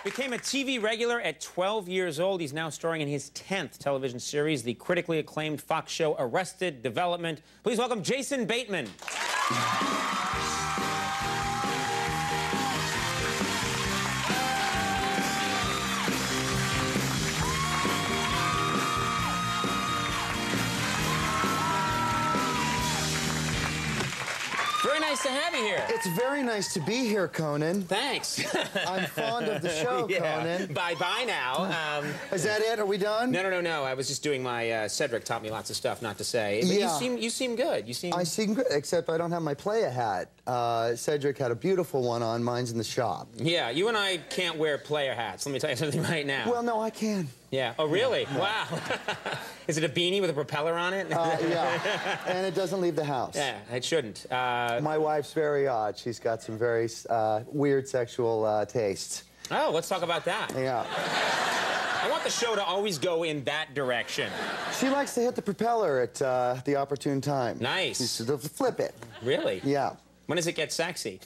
Became a TV regular at 12 years old. He's now starring in his 10th television series, the critically acclaimed Fox show Arrested Development. Please welcome Jason Bateman. Very nice to have you here. It's very nice to be here, Conan. Thanks. I'm fond of the show, Conan. Bye-bye now. Is that it? Are we done? No. I was just doing my, Cedric taught me lots of stuff not to say. But yeah. You seem good. I seem good, except I don't have my playa hat. Cedric had a beautiful one on. Mine's in the shop. Yeah, you and I can't wear player hats. Let me tell you something right now. Well, no, I can. Yeah. Oh, really? Yeah. Wow. Is it a beanie with a propeller on it? Yeah. And it doesn't leave the house. Yeah, it shouldn't. My wife's very odd. She's got some very weird sexual tastes. Oh, let's talk about that. Yeah. I want the show to always go in that direction. She likes to hit the propeller at the opportune time. Nice. She used to flip it. Really? Yeah. When does it get sexy?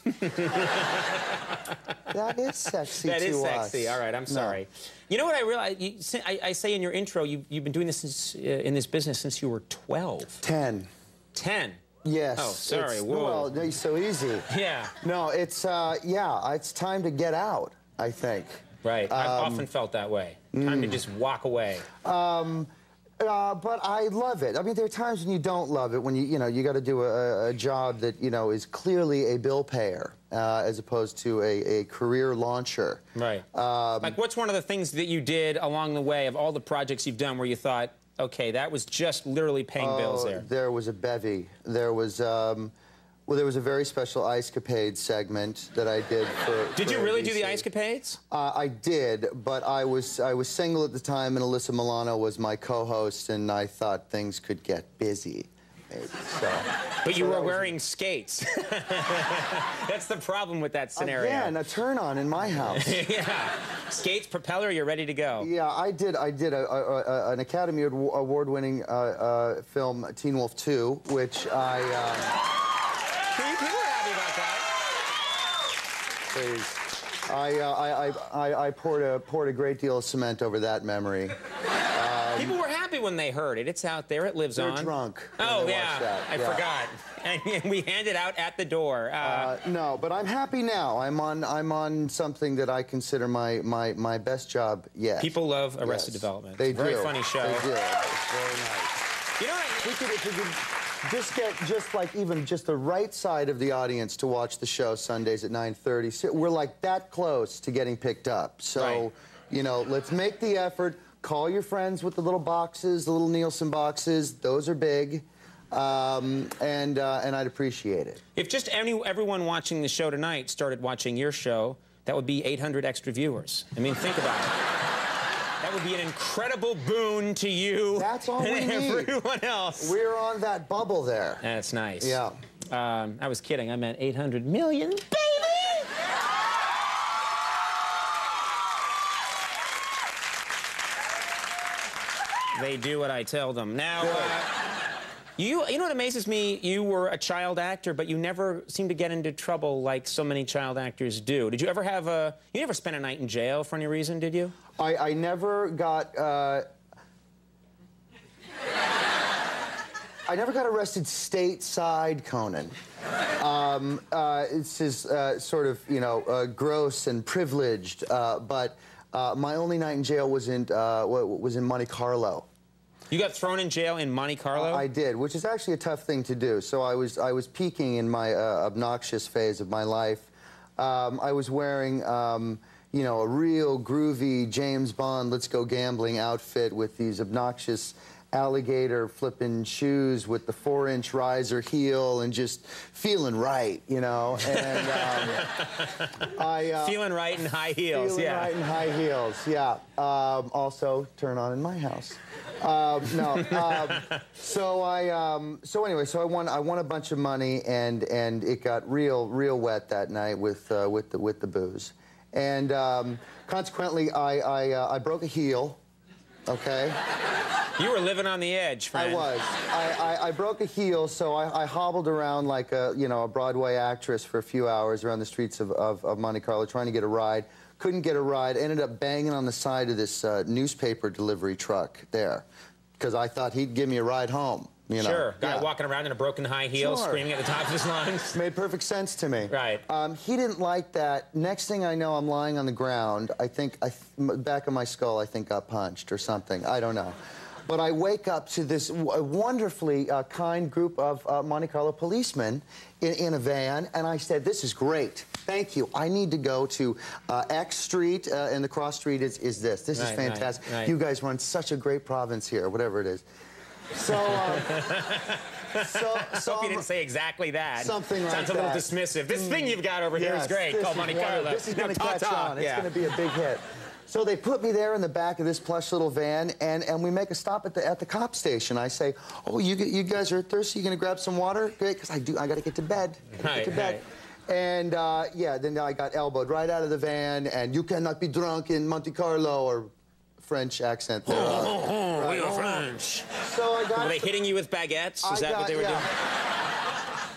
That is sexy to us. That is sexy. All right, I'm sorry. No. You know what I realized? I say in your intro, you've been doing this since, in this business since you were 12. 10. 10? Yes. Oh, sorry. Whoa. Well, it's so easy. Yeah. No, it's, yeah, it's time to get out, I think. Right. I've often felt that way. Time to just walk away. But I love it. I mean, there are times when you don't love it, when you got to do a job that, is clearly a bill payer, as opposed to a career launcher. Right. Like, what's one of the things that you did along the way of all the projects you've done where you thought, okay, that was just literally paying bills there? There was a bevy. There was, well, there was a very special Ice Capades segment that I did for... Did you really do the Ice Capades? I did, but I was single at the time, and Alyssa Milano was my co-host, and I thought things could get busy, maybe, so... But you were wearing skates. That's the problem with that scenario. Again, a turn-on in my house. Yeah. Skates, propeller, you're ready to go. Yeah, I did an Academy Award-winning film, Teen Wolf 2, which I... People were happy about that. Please. I poured a great deal of cement over that memory. People were happy when they heard it. It's out there. It lives on. They're drunk. Oh, yeah. I forgot. And we handed out at the door. No, but I'm happy now. I'm on something that I consider my best job yet. People love Arrested Development. They do. Very funny show. They do. It's very nice. You know what? If we could just get even the right side of the audience to watch the show Sundays at 9:30. We're like that close to getting picked up. So, let's make the effort. Call your friends with the little boxes, the little Nielsen boxes. Those are big. And I'd appreciate it. If just everyone watching the show tonight started watching your show, that would be 800 extra viewers. I mean, think about it. That would be an incredible boon to you. That's all we need. Everyone else. We're on that bubble there. That's nice. Yeah. I was kidding. I meant 800 million, baby! They do what I tell them. Now, you know what amazes me? You were a child actor, but you never seem to get into trouble like so many child actors do. Did you ever have you never spent a night in jail for any reason, did you? I never got, I never got arrested stateside, Conan. It's just sort of, gross and privileged, but my only night in jail was in Monte Carlo. You got thrown in jail in Monte Carlo? I did, which is actually a tough thing to do. So I was peaking in my obnoxious phase of my life. I was wearing, a real groovy James Bond, let's go gambling outfit with these obnoxious alligator flipping shoes with the 4-inch riser heel and just feeling right, And feeling right in high heels, feeling right in high heels, yeah. Also, turn on in my house. So anyway, so I won a bunch of money, and it got real wet that night with the booze, and consequently I broke a heel. okay? You were living on the edge, friend. I was. I broke a heel, so I hobbled around like a, you know, a Broadway actress for a few hours around the streets of Monte Carlo trying to get a ride. Couldn't get a ride. Ended up banging on the side of this newspaper delivery truck there because I thought he'd give me a ride home. You know? Sure. Guy walking around in a broken high heel, screaming at the top of his lungs. Made perfect sense to me. Right. He didn't like that. Next thing I know, I'm lying on the ground. I think, back of my skull, I think got punched or something. I don't know. But I wake up to this wonderfully kind group of Monte Carlo policemen in a van, and I said, this is great. Thank you. I need to go to X Street, and the cross street is this. This is fantastic. Right. You guys run such a great province here, whatever it is. So, Hope you didn't say exactly that. Something like that. Sounds a little dismissive. This thing you've got over here is great, called Monte Carlo. This is going to catch on. It's going to be a big hit. So they put me there in the back of this plush little van, and we make a stop at the cop station. I say, oh, you guys are thirsty? You going to grab some water? Great, because I got to get to bed. And, yeah, then I got elbowed right out of the van, and you cannot be drunk in Monte Carlo, or French accent there. We are French. So I got... Were they hitting you with baguettes? Is that what they were doing?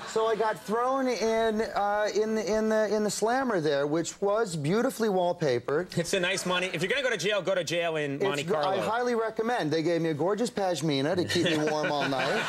So I got thrown in the slammer there, which was beautifully wallpapered. It's a nice money. If you're going to go to jail in Monte Carlo. I highly recommend. They gave me a gorgeous pashmina to keep me warm all night.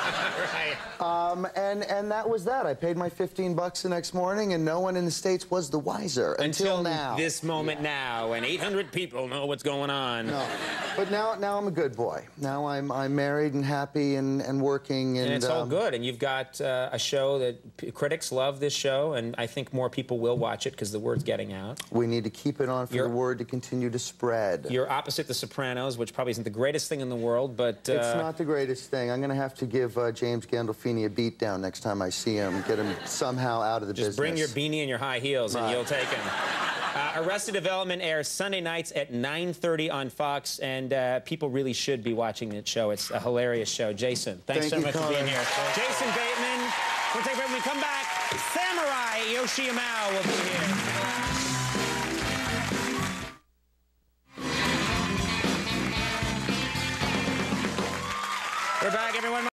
And that was that. I paid my $15 the next morning, and no one in the States was the wiser until now. This moment now, and 800 people know what's going on. No, but now I'm a good boy. Now I'm married and happy and working. And it's all good. And you've got a show that critics love this show, and I think more people will watch it because the word's getting out. We need to keep it on for the word to continue to spread. You're opposite The Sopranos, which probably isn't the greatest thing in the world, but... It's not the greatest thing. I'm going to have to give James Gandolfini a beat down next time I see him, get him somehow out of the business. Just bring your beanie and your high heels, and you'll take him. Arrested Development airs Sunday nights at 9:30 on Fox, and people really should be watching that show. It's a hilarious show. Jason, thanks so much for being here. Jason Bateman. We'll take a break. When we come back, Samurai Yoshi Amao will be here.